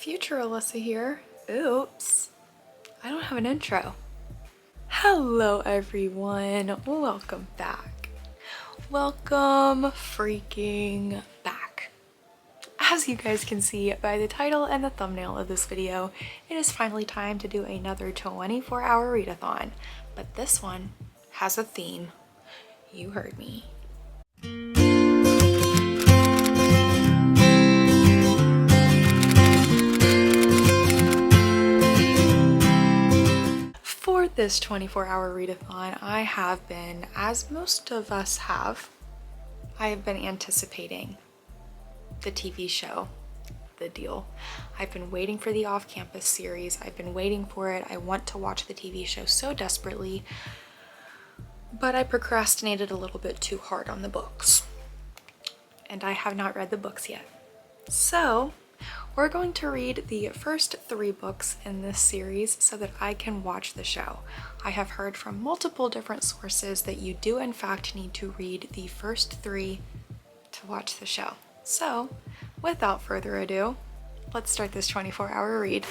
future Alyssa here. Oops, I don't have an intro. Hello everyone, welcome back. Welcome freaking back. As you guys can see by the title and the thumbnail of this video, it is finally time to do another 24-hour readathon, but this one has a theme. You heard me. For this 24-hour readathon, I have been, as most of us have, I have been anticipating the TV show, The Deal. I've been waiting for the off-campus series. I've been waiting for it. I want to watch the TV show so desperately, but I procrastinated a little bit too hard on the books, and I have not read the books yet. So we're going to read the first 3 books in this series so that I can watch the show. I have heard from multiple different sources that you do in fact need to read the first 3 to watch the show. So without further ado, let's start this 24-hour read.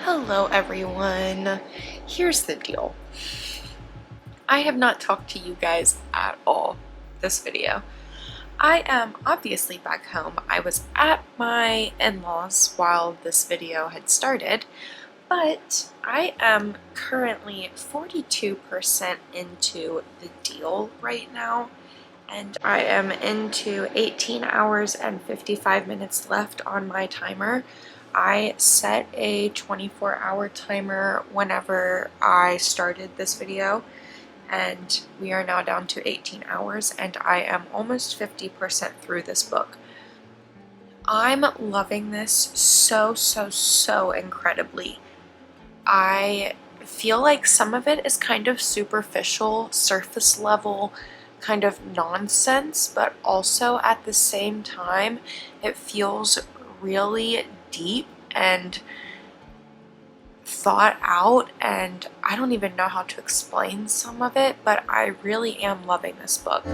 Hello everyone, here's the deal. I have not talked to you guys at all this video. I am obviously back home. I was at my in-laws while this video had started, but I am currently 42% into the deal right now, and I am into 18 hours and 55 minutes left on my timer. I set a 24-hour timer whenever I started this video, and we are now down to 18 hours, and I am almost 50% through this book. I'm loving this so incredibly. I feel like some of it is kind of superficial, surface level, kind of nonsense, but also at the same time, it feels really deep and thought out, and I don't even know how to explain some of it, but I really am loving this book.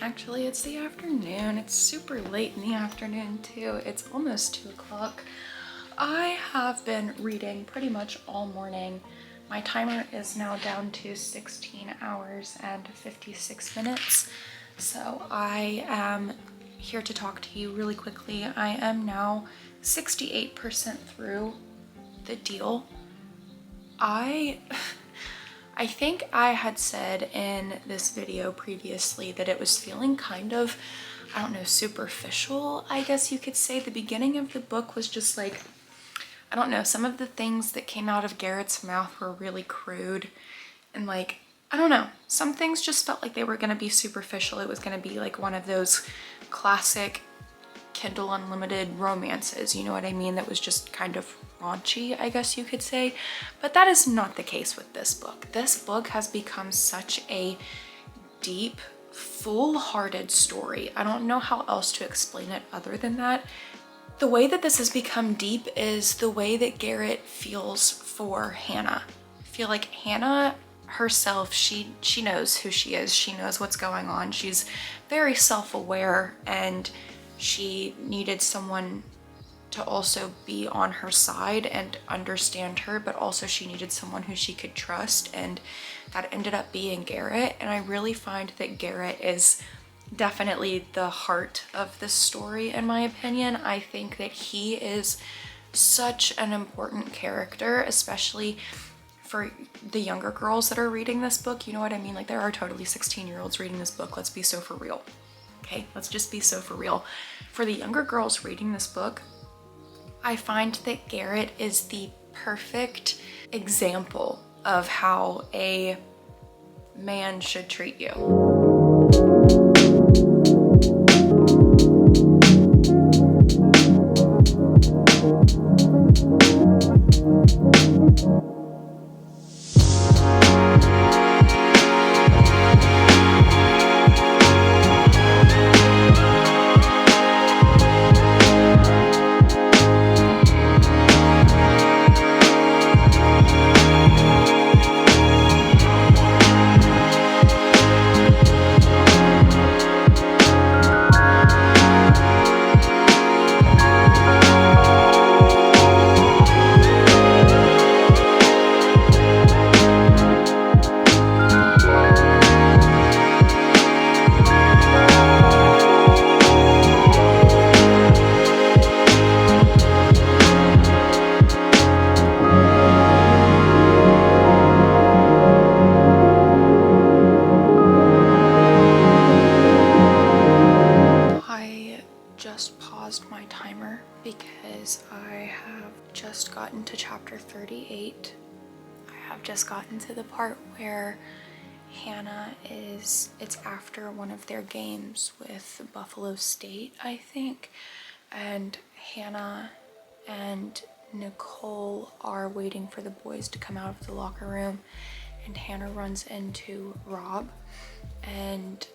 Actually, it's the afternoon. It's super late in the afternoon too. It's almost 2 o'clock. I have been reading pretty much all morning. My timer is now down to 16 hours and 56 minutes. So I am here to talk to you really quickly. I am now 68% through The Deal. I I think I had said in this video previously that it was feeling kind of, I don't know, superficial, I guess you could say. The beginning of the book was just like, I don't know, some of the things that came out of Garrett's mouth were really crude, and like, I don't know, some things just felt like they were gonna be superficial. It was gonna be like one of those classic Kindle Unlimited romances, you know what I mean, that was just kind of raunchy, I guess you could say. But that is not the case with this book. This book has become such a deep, full-hearted story. I don't know how else to explain it other than that. The way that this has become deep is the way that Garrett feels for Hannah. I feel like Hannah herself, she knows who she is. She knows what's going on. She's very self-aware, and she needed someone to also be on her side and understand her, but also she needed someone who she could trust, and that ended up being Garrett. And I really find that Garrett is definitely the heart of this story, in my opinion. I think that he is such an important character, especially for the younger girls that are reading this book. You know what I mean? Like, there are totally 16-year-olds reading this book. Let's be so for real. Okay, let's just be so for real. For the younger girls reading this book, I find that Garrett is the perfect example of how a man should treat you. Because I have just gotten to chapter 38. I have just gotten to the part where Hannah it's after one of their games with Buffalo State, I think, and Hannah and Nicole are waiting for the boys to come out of the locker room, and Hannah runs into Rob, and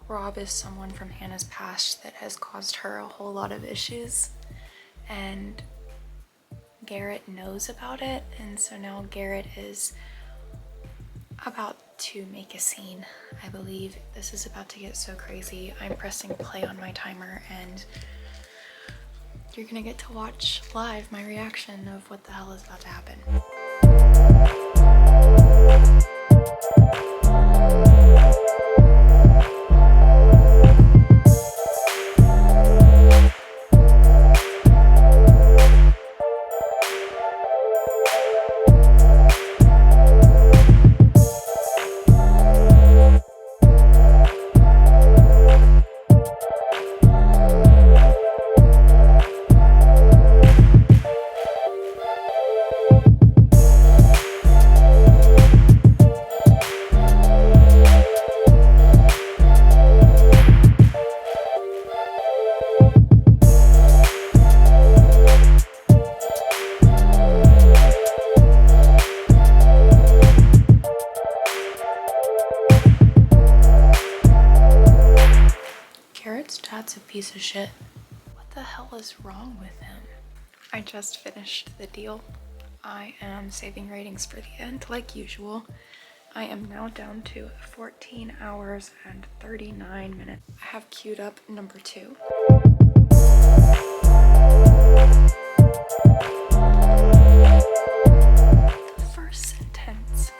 Rob is someone from Hannah's past that has caused her a whole lot of issues, and Garrett knows about it, and so now Garrett is about to make a scene. I believe this is about to get so crazy. I'm pressing play on my timer, and you're gonna get to watch live my reaction of what the hell is about to happen. Dad's a piece of shit. What the hell is wrong with him? I just finished the deal. I am saving ratings for the end like usual. I am now down to 14 hours and 39 minutes. I have queued up number 2. The first sentence.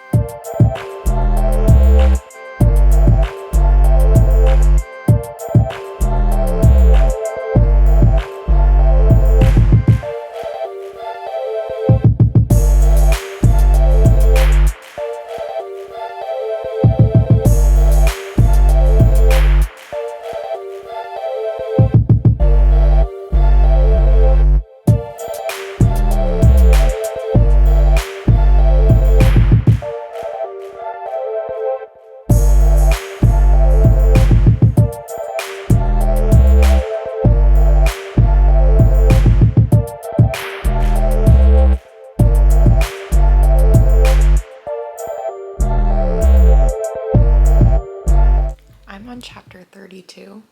I'm on chapter 32.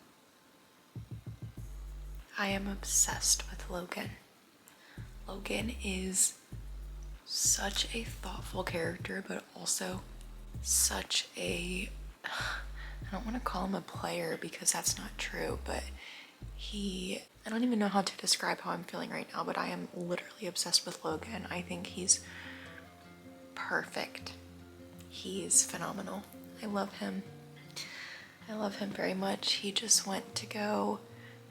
I am obsessed with Logan. Logan is such a thoughtful character, but also such a, I don't want to call him a player because that's not true, but I don't even know how to describe how I'm feeling right now, but I am literally obsessed with Logan. I think he's perfect. He's phenomenal. I love him. I love him very much. He just went to go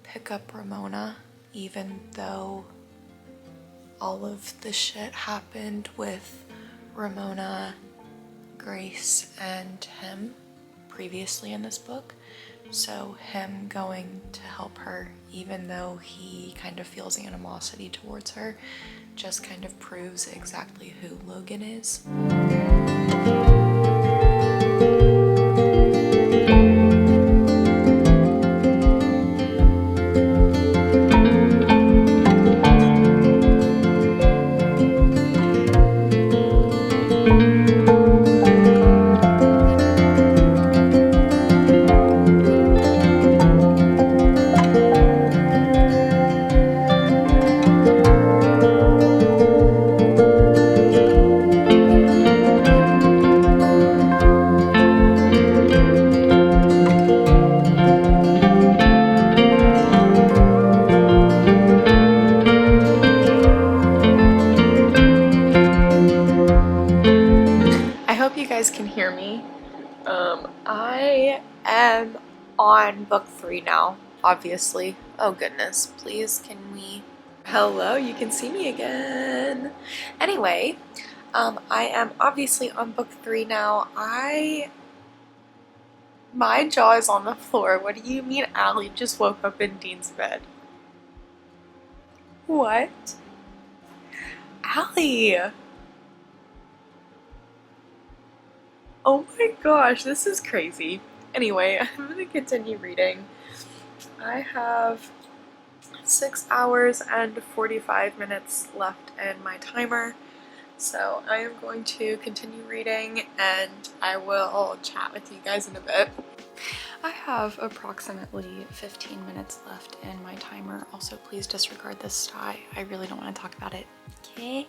pick up Ramona, even though all of the shit happened with Ramona, Grace, and him previously in this book. So him going to help her, even though he kind of feels animosity towards her, just kind of proves exactly who Logan is. Can hear me. I am on book 3 now, obviously. Oh goodness, please can we... Hello, you can see me again. Anyway, I am obviously on book 3 now. My jaw is on the floor. What do you mean Allie just woke up in Dean's bed? What? Allie! Oh my gosh, this is crazy. Anyway, I'm gonna continue reading. I have 6 hours and 45 minutes left in my timer, so I am going to continue reading and I will chat with you guys in a bit. I have approximately 15 minutes left in my timer. Also, please disregard this sty. I really don't want to talk about it. Okay?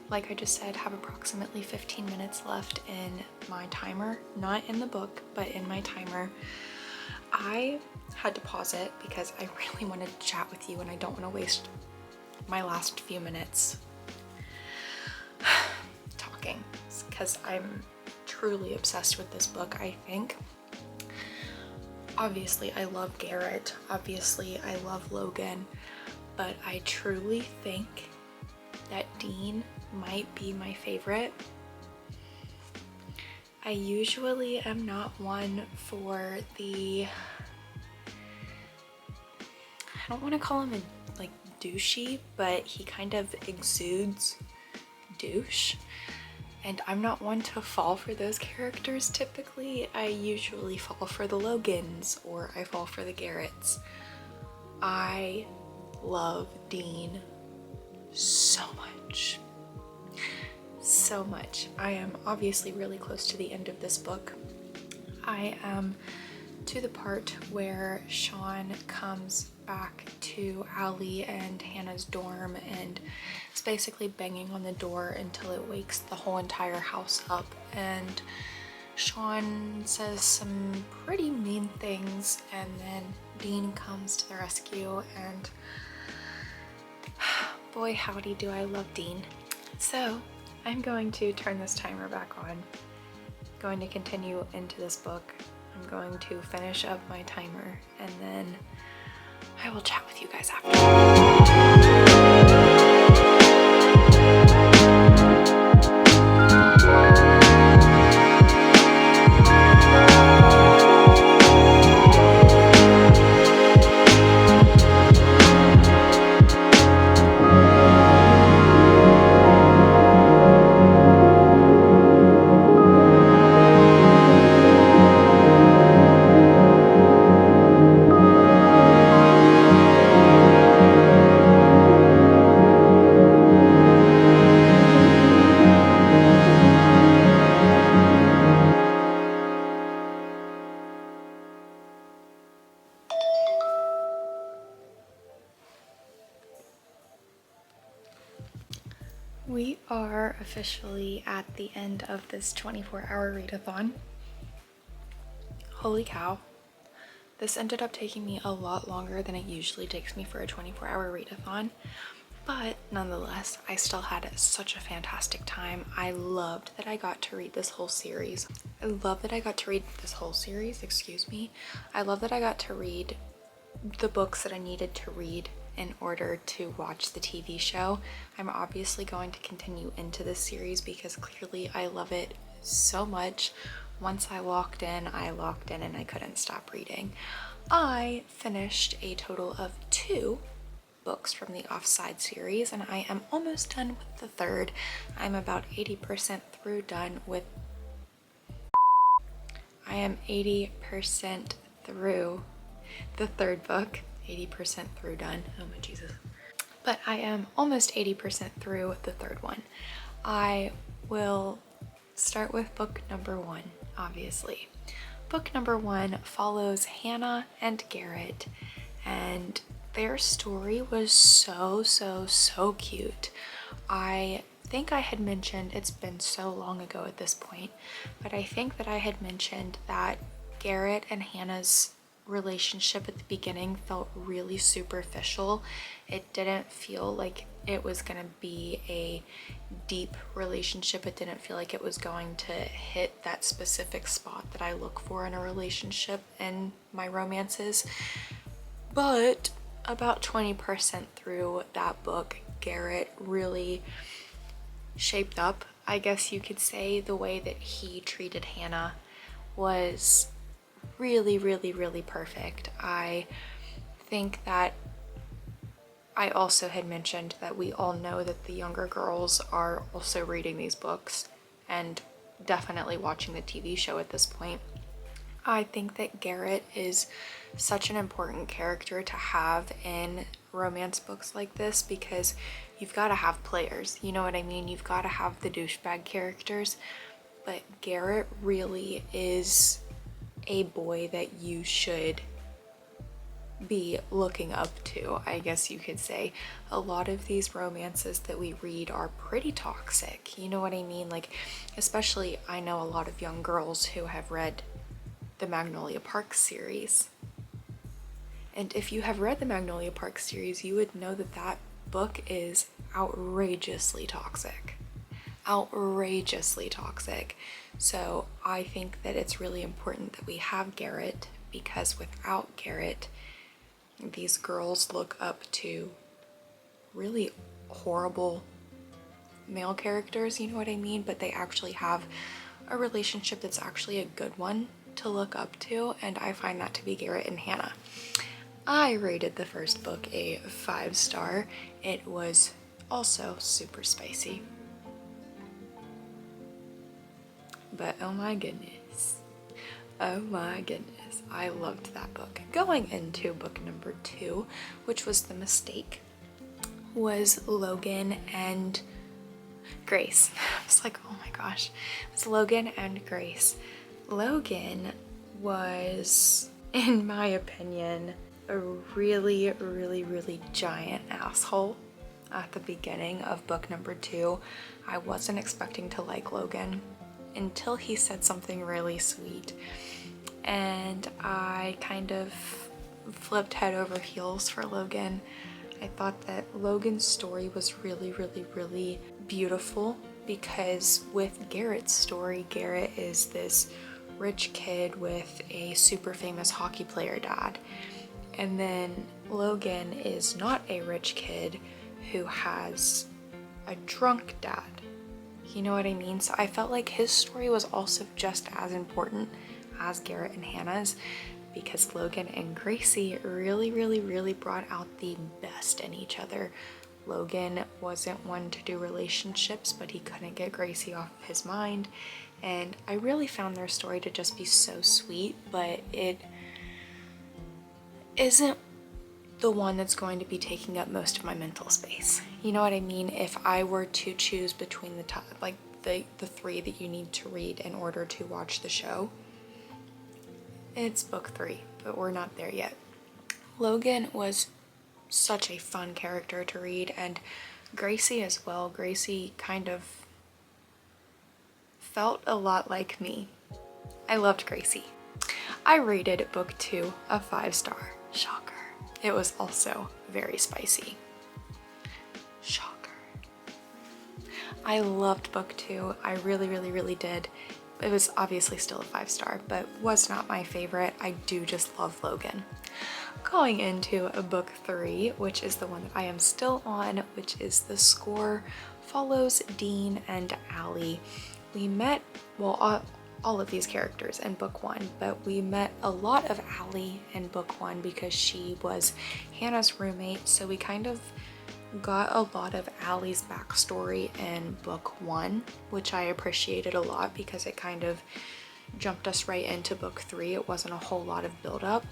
Like I just said, have approximately 15 minutes left in my timer. Not in the book, but in my timer. I had to pause it because I really wanted to chat with you and I don't want to waste my last few minutes talking because I'm truly obsessed with this book, I think. Obviously, I love Garrett. Obviously, I love Logan, but I truly think that Dean might be my favorite. I usually am not one for the, I don't want to call him a like douchey, but he kind of exudes douche. And I'm not one to fall for those characters typically. I usually fall for the Logans or I fall for the Garretts. I love Dean so much. So much. I am obviously really close to the end of this book. I am to the part where Sean comes back to Allie and Hannah's dorm and is basically banging on the door until it wakes the whole entire house up, and Sean says some pretty mean things and then Dean comes to the rescue and boy howdy do I love Dean. So I'm going to turn this timer back on. I'm going to continue into this book. I'm going to finish up my timer and then I will chat with you guys after. are officially at the end of this 24-hour readathon. Holy cow. This ended up taking me a lot longer than it usually takes me for a 24-hour readathon, but nonetheless, I still had such a fantastic time. I loved that I got to read this whole series. I love that I got to read the books that I needed to read in order to watch the TV show. I'm obviously going to continue into this series because clearly I love it so much. Once I locked in and I couldn't stop reading. I finished a total of 2 books from the Offside series, and I am almost done with the third. I'm about 80% through done with I am 80% through the third book. 80% through done. Oh my Jesus. But I am almost 80% through the third one. I will start with book number 1, obviously. Book number 1 follows Hannah and Garrett, and their story was so cute. I think I had mentioned, it's been so long ago at this point, but I think that I had mentioned that Garrett and Hannah's relationship at the beginning felt really superficial. It didn't feel like it was gonna be a deep relationship. It didn't feel like it was going to hit that specific spot that I look for in a relationship in my romances. But about 20% through that book, Garrett really shaped up, I guess you could say. The way that he treated Hannah was really perfect. I think that I also had mentioned that we all know that the younger girls are also reading these books and definitely watching the TV show at this point. I think that Garrett is such an important character to have in romance books like this because you've got to have players, you know what I mean? You've got to have the douchebag characters, but Garrett really is a boy that you should be looking up to, I guess you could say. A lot of these romances that we read are pretty toxic, you know what I mean? Like, especially I know a lot of young girls who have read the Magnolia Park series. And if you have read the Magnolia Park series, you would know that that book is outrageously toxic. Outrageously toxic. So I think that it's really important that we have Garrett, because without Garrett, these girls look up to really horrible male characters, you know what I mean? But they actually have a relationship that's actually a good one to look up to, and I find that to be Garrett and Hannah. I rated the first book a 5-star. It was also super spicy. But oh my goodness. Oh my goodness. I loved that book. Going into book number 2, which was The Mistake, was Logan and Grace. I was like, oh my gosh. It was Logan and Grace. Logan was, in my opinion, a really giant asshole at the beginning of book number 2. I wasn't expecting to like Logan until he said something really sweet, and I kind of flipped head over heels for Logan. I thought that Logan's story was really beautiful, because with Garrett's story, Garrett is this rich kid with a super famous hockey player dad, and then Logan is not a rich kid who has a drunk dad. You know what I mean? So I felt like his story was also just as important as Garrett and Hannah's, because Logan and Gracie really brought out the best in each other. Logan wasn't one to do relationships, but he couldn't get Gracie off of his mind, and I really found their story to just be so sweet, but it isn't the one that's going to be taking up most of my mental space. You know what I mean? If I were to choose between the top, like the 3 that you need to read in order to watch the show, it's book 3, but we're not there yet. Logan was such a fun character to read, and Gracie as well. Gracie kind of felt a lot like me. I loved Gracie. I rated book 2 a 5-star. Shocker. It was also very spicy. Shocker. I loved book 2. I really did. It was obviously still a 5-star, but was not my favorite. I do just love Logan. Going into book 3, which is the one that I am still on, which is The Score, follows Dean and Allie. We met, well, all of these characters in book 1, but we met a lot of Allie in book 1 because she was Hannah's roommate, so we kind of got a lot of Allie's backstory in book 1, which I appreciated a lot because it kind of jumped us right into book 3. It wasn't a whole lot of build-up.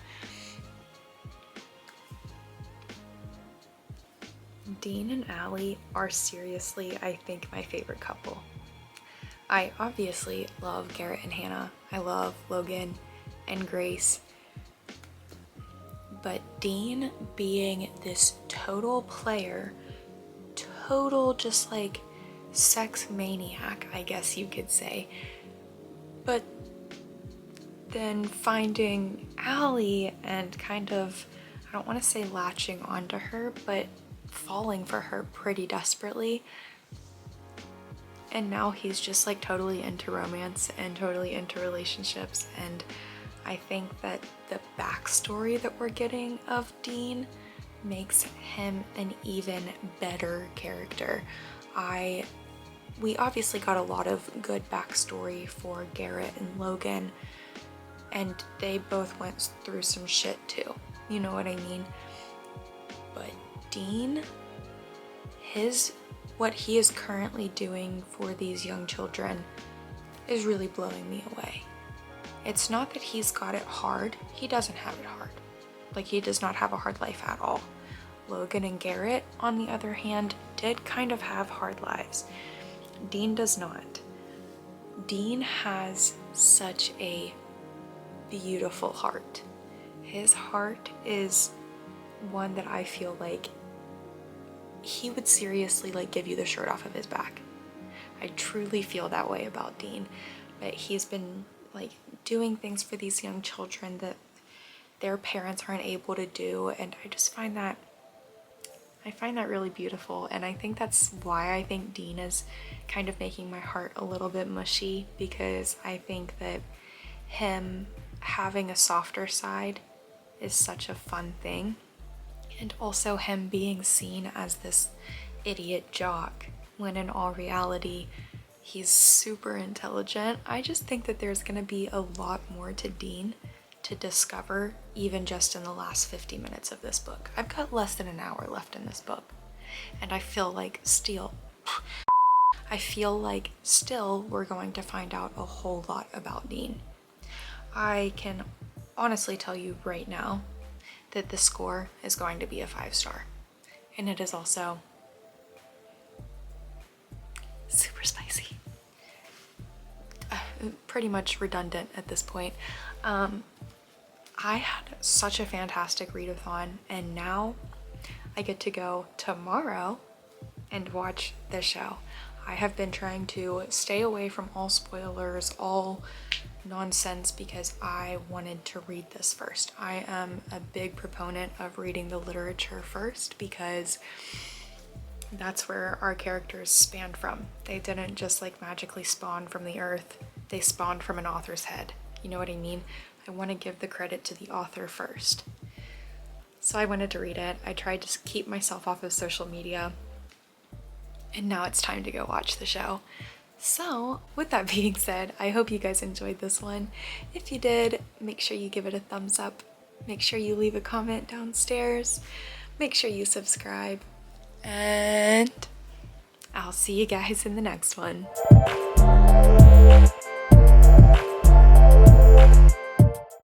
Dean and Allie are seriously, I think, my favorite couple. I obviously love Garrett and Hannah. I love Logan and Grace. But Dean being this total player, total just like sex maniac, I guess you could say. But then finding Allie and kind of, I don't want to say latching onto her, but falling for her pretty desperately. And now he's just like totally into romance and totally into relationships, and I think that the backstory that we're getting of Dean makes him an even better character. We obviously got a lot of good backstory for Garrett and Logan, and they both went through some shit too, you know what I mean? But Dean, what he is currently doing for these young children is really blowing me away. It's not that he's got it hard. He doesn't have it hard. Like, he does not have a hard life at all. Logan and Garrett, on the other hand, did kind of have hard lives. Dean does not. Dean has such a beautiful heart. His heart is one that I feel like he would seriously like give you the shirt off of his back. I truly feel that way about Dean. But he's been like doing things for these young children that their parents aren't able to do, and I just find that really beautiful. And I think that's why I think Dean is kind of making my heart a little bit mushy, because I think that him having a softer side is such a fun thing. And also him being seen as this idiot jock, when in all reality, he's super intelligent. I just think that there's gonna be a lot more to Dean to discover, even just in the last 50 minutes of this book. I've got less than an hour left in this book, and I feel like still we're going to find out a whole lot about Dean. I can honestly tell you right now that The Score is going to be a 5-star, and it is also super spicy. Pretty much redundant at this point. I had such a fantastic read-a-thon, and now I get to go tomorrow and watch the show. I have been trying to stay away from all spoilers, all nonsense, because I wanted to read this first. I am a big proponent of reading the literature first, because that's where our characters spanned from. They didn't just like magically spawn from the earth, they spawned from an author's head. You know what I mean? I want to give the credit to the author first. So I wanted to read it. I tried to keep myself off of social media, and now it's time to go watch the show. So with that being said, I hope you guys enjoyed this one. If you did, make sure you give it a thumbs up. Make sure you leave a comment downstairs. Make sure you subscribe. And I'll see you guys in the next one.